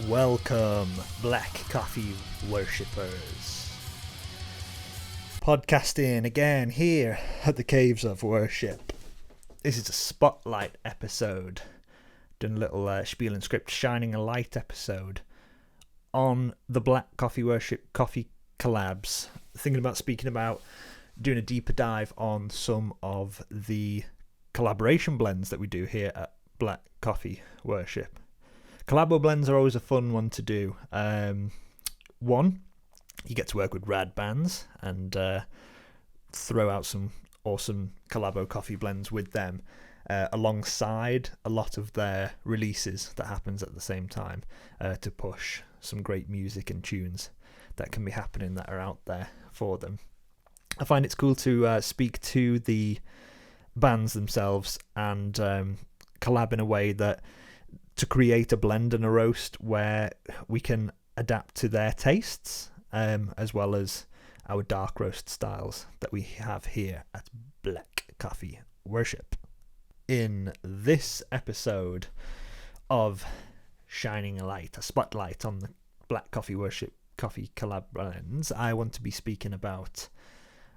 Welcome, black coffee worshippers. Podcasting again here at the Caves of Worship. This is a spotlight episode. Doing a little spiel and script shining a light episode on the Black Coffee Worship coffee collabs. Thinking about speaking about doing a deeper dive on some of the collaboration blends that we do here at Black Coffee Worship. Collabo blends are always a fun one to do. One, you get to work with rad bands and throw out some awesome collabo coffee blends with them alongside a lot of their releases that happens at the same time to push some great music and tunes that can be happening that are out there for them. I find it's cool to speak to the bands themselves and collab in a way that to create a blend and a roast where we can adapt to their tastes as well as our dark roast styles that we have here at Black Coffee Worship. In this episode of Shining a Light, a spotlight on the Black Coffee Worship coffee collab blends, I want to be speaking about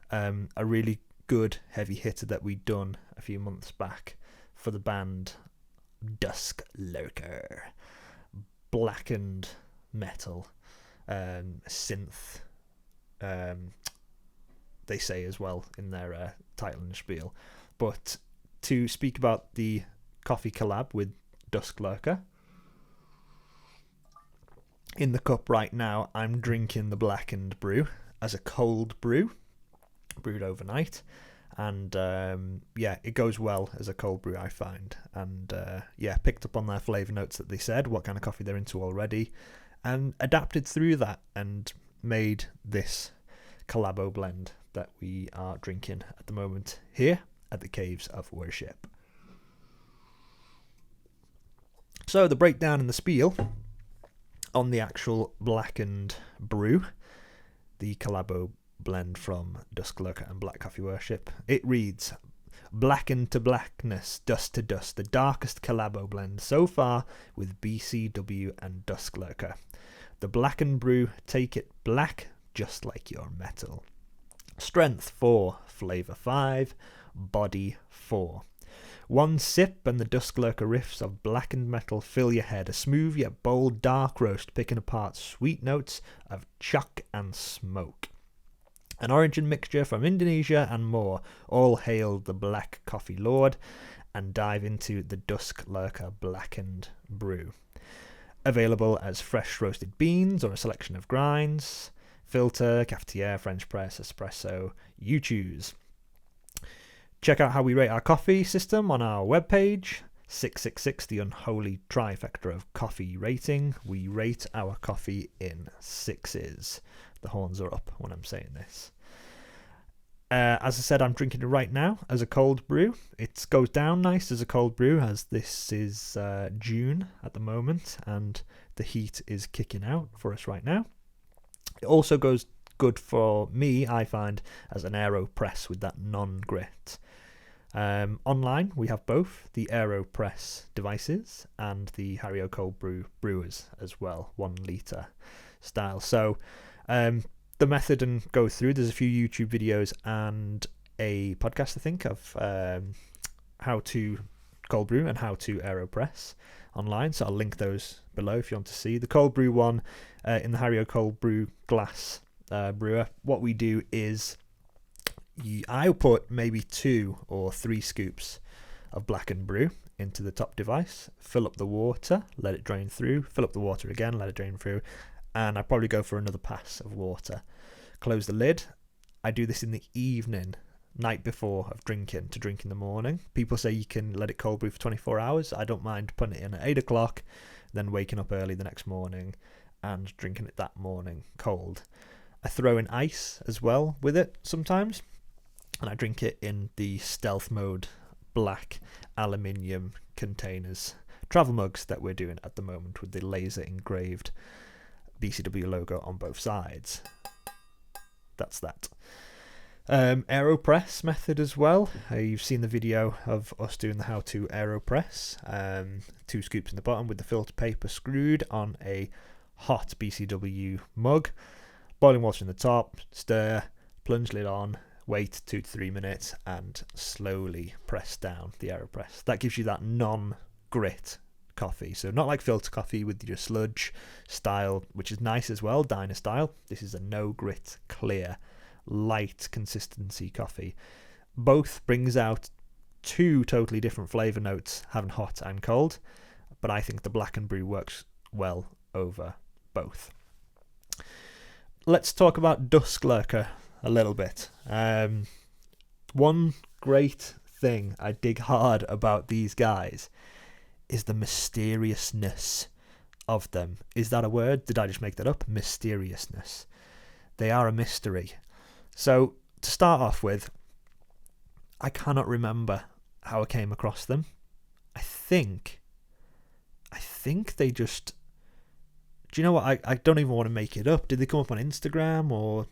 a really good heavy hitter that we'd done a few months back for the band DUSK LURKER. Blackened metal, synth, they say as well in their title and spiel. But to speak about the coffee collab with DUSK LURKER, in the cup right now I'm drinking the blackened brew as a cold brew, brewed overnight. And it goes well as a cold brew, I find. And picked up on their flavour notes that they said, what kind of coffee they're into already, and adapted through that and made this collabo blend that we are drinking at the moment here at the Caves of Worship. So the breakdown and the spiel on the actual blackened brew, the collabo blend from DUSK LURKER and Black Coffee Worship. It reads, blackened to blackness, dust to dust, the darkest collabo blend so far with BCW and DUSK LURKER. The blackened brew, take it black just like your metal. Strength 4, flavour 5, body 4. One sip and the DUSK LURKER riffs of blackened metal fill your head. A smooth yet bold dark roast picking apart sweet notes of chuck and smoke. An origin mixture from Indonesia and more. All hail the Black Coffee Lord and dive into the DUSK LURKER blackened brew. Available as fresh roasted beans or a selection of grinds. Filter, cafetiere, French press, espresso, you choose. Check out how we rate our coffee system on our webpage. 666, the unholy trifecta of coffee rating. We rate our coffee in sixes. The horns are up when I'm saying this. As I said, I'm drinking it right now as a cold brew. It goes down nice as a cold brew, as this is June at the moment and the heat is kicking out for us right now. It also goes good for me, I find, as an AeroPress with that non-grit. Online, we have both the AeroPress devices and the Hario Cold Brew brewers as well, 1 litre style. So the method and go through, there's a few YouTube videos and a podcast, I think, of how to cold brew and how to AeroPress online. So I'll link those below if you want to see. The cold brew one in the Hario Cold Brew glass brewer, what we do is I'll put maybe 2 or 3 scoops of blackened brew into the top device, fill up the water, let it drain through, fill up the water again, let it drain through, and I probably go for another pass of water. Close the lid. I do this in the evening, night before of drinking, to drink in the morning. People say you can let it cold brew for 24 hours. I don't mind putting it in at 8 o'clock, then waking up early the next morning and drinking it that morning cold. I throw in ice as well with it sometimes, and I drink it in the stealth mode black aluminium containers, travel mugs that we're doing at the moment with the laser engraved BCW logo on both sides. That's that. AeroPress method as well. You've seen the video of us doing the how to AeroPress. 2 scoops in the bottom with the filter paper screwed on a hot BCW mug. Boiling water in the top, stir, plunge lid on, wait 2 to 3 minutes and slowly press down the AeroPress. That gives you that non-grit coffee. So not like filter coffee with your sludge style, which is nice as well, diner style. This is a no grit, clear, light consistency coffee. Both brings out 2 totally different flavour notes, having hot and cold, but I think the Blackened Brew works well over both. Let's talk about Dusk Lurker a little bit. One great thing I dig hard about these guys is the mysteriousness of them. Is that a word? Did I just make that up? Mysteriousness. They are a mystery. So to start off with, I cannot remember how I came across them. I think they just... Do you know what? I don't even want to make it up. Did they come up on Instagram, or,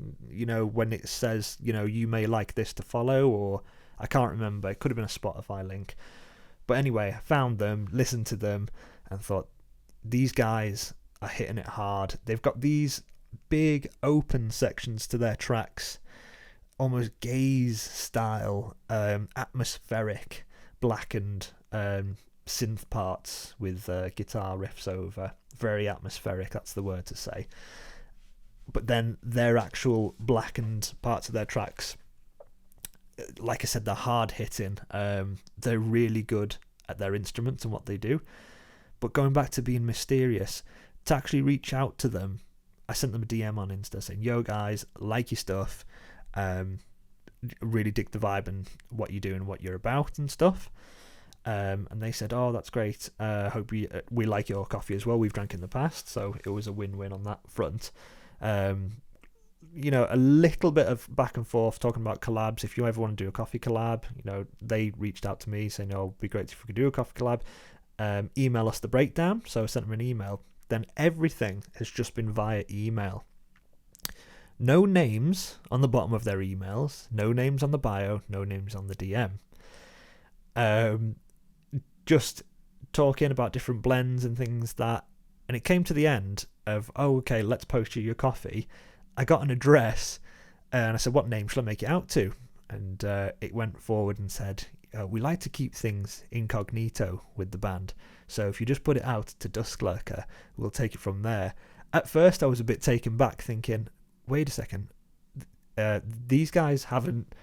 when it says, you may like this to follow, or I can't remember. It could have been a Spotify link. But anyway, I found them, listened to them, and thought, these guys are hitting it hard. They've got these big open sections to their tracks, almost gaze style, atmospheric, blackened synth parts with guitar riffs over. Very atmospheric, that's the word to say. But then their actual blackened parts of their tracks, like I said, they're hard hitting. They're really good at their instruments and what they do. But going back to being mysterious, to actually reach out to them, I sent them a DM on Insta saying, yo guys, like your stuff, really dig the vibe and what you do and what you're about and stuff. And they said, oh, that's great. Hope we like your coffee as well. We've drank in the past, so it was a win-win on that front. A little bit of back and forth talking about collabs. If you ever want to do a coffee collab, they reached out to me saying, it'd be great if we could do a coffee collab. Email us the breakdown. So I sent them an email. Then everything has just been via email. No names on the bottom of their emails. No names on the bio. No names on the DM. Just talking about different blends and things that, and it came to the end of, oh, okay, let's post you your coffee. I got an address and I said, what name shall I make it out to? And it went forward and said, we like to keep things incognito with the band. So if you just put it out to Dusk Lurker, we'll take it from there. At first I was a bit taken back thinking, wait a second, these guys haven't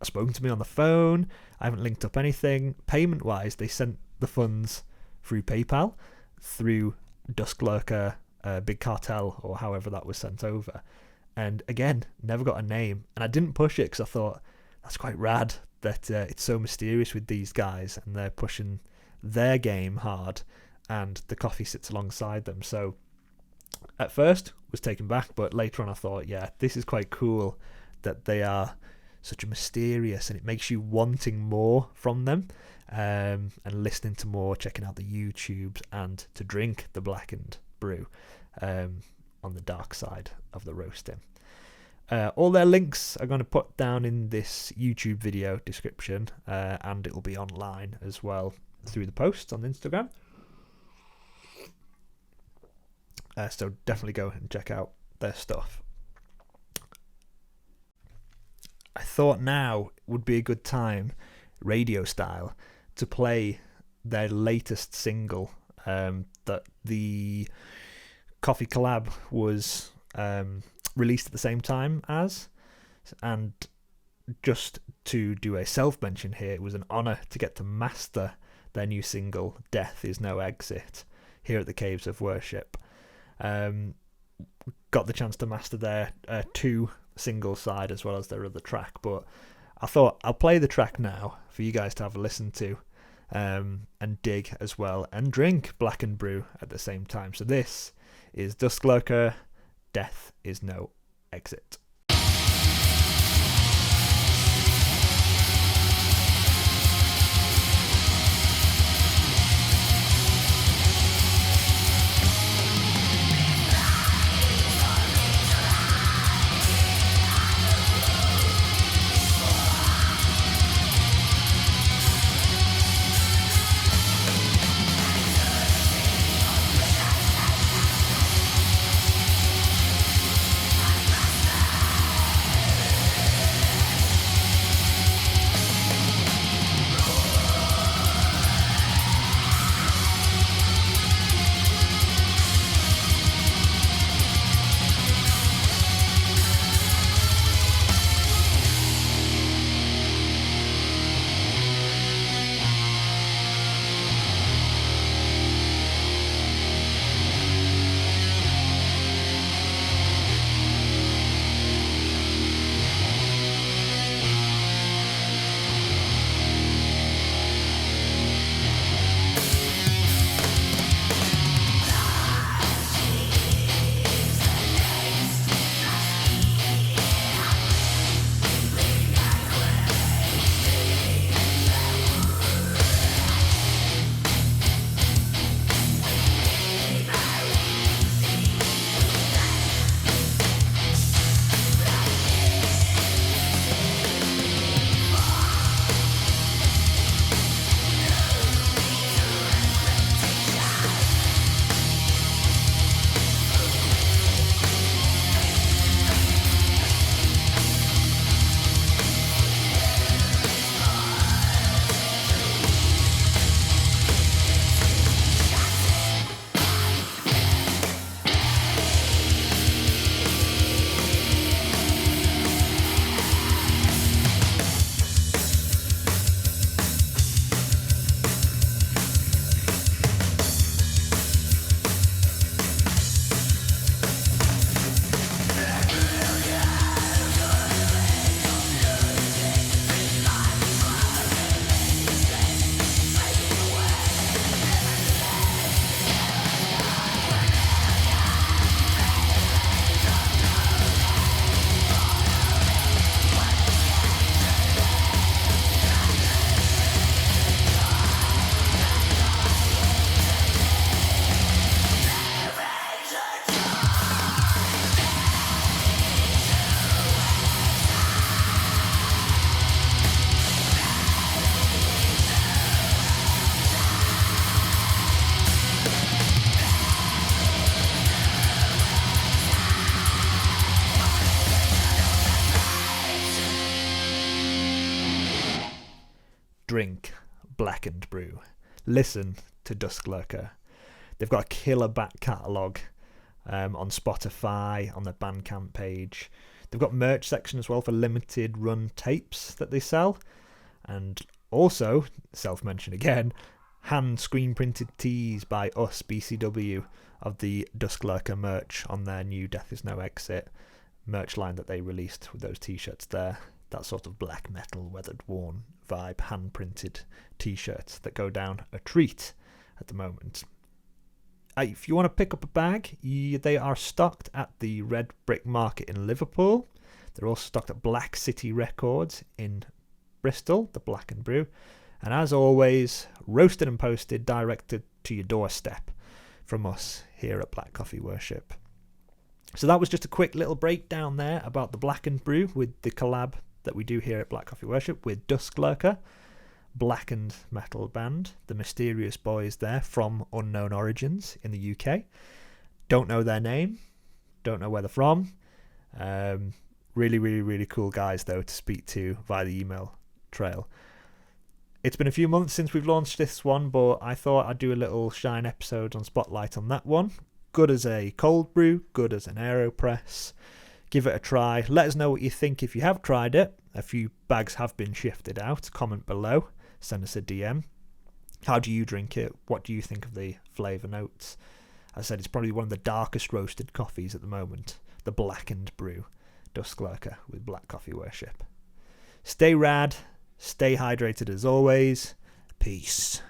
spoken to me on the phone. I haven't linked up anything. Payment wise, they sent the funds through PayPal, through Dusk Lurker, Big Cartel, or however that was sent over. And again, never got a name. And I didn't push it because I thought that's quite rad that it's so mysterious with these guys and they're pushing their game hard and the coffee sits alongside them. So at first was taken back, but later on I thought, yeah, this is quite cool that they are such a mysterious, and it makes you wanting more from them, and listening to more, checking out the YouTubes, and to drink the Blackened Brew on the dark side of the roasting. All their links are going to put down in this YouTube video description, and it will be online as well through the posts on Instagram. So definitely go and check out their stuff. I thought now would be a good time, radio style, to play their latest single that the Coffee Collab was released at the same time as. And just to do a self-mention here, it was an honour to get to master their new single, Death Is No Exit, here at the Caves of Worship. Got the chance to master their 2 single side as well as their other track, but I thought I'll play the track now for you guys to have a listen to, and dig as well, and drink Blackened Brew at the same time. So this is Dusk Lurker, Death Is No Exit. drink blackened brew. Listen to Dusk Lurker. They've got a killer back catalogue on Spotify, on their Bandcamp page. They've got merch section as well for limited run tapes that they sell. And also, self-mention again, hand screen printed tees by us, BCW, of the Dusk Lurker merch on their new Death Is No Exit merch line that they released with those t-shirts there. That sort of black metal, weathered, worn vibe, hand printed t-shirts that go down a treat at the moment. If you want to pick up a bag, they are stocked at the Red Brick Market in Liverpool. They're also stocked at Black City Records in Bristol, the Black and Brew. And as always, roasted and posted, directed to your doorstep from us here at Black Coffee Worship. So that was just a quick little breakdown there about the Black and Brew with the collab that we do here at Black Coffee Worship with Dusk Lurker, blackened metal band, the mysterious boys there from unknown origins in the UK. Don't know their name, don't know where they're from. Really, really, really cool guys though to speak to via the email trail. It's been a few months since we've launched this one, but I thought I'd do a little shine episode on Spotlight on that one. Good as a cold brew, good as an AeroPress. Give it a try. Let us know what you think if you have tried it. A few bags have been shifted out. Comment below. Send us a DM. How do you drink it? What do you think of the flavour notes? As I said, it's probably one of the darkest roasted coffees at the moment. The blackened brew. Dusk Lurker with Black Coffee Worship. Stay rad. Stay hydrated as always. Peace.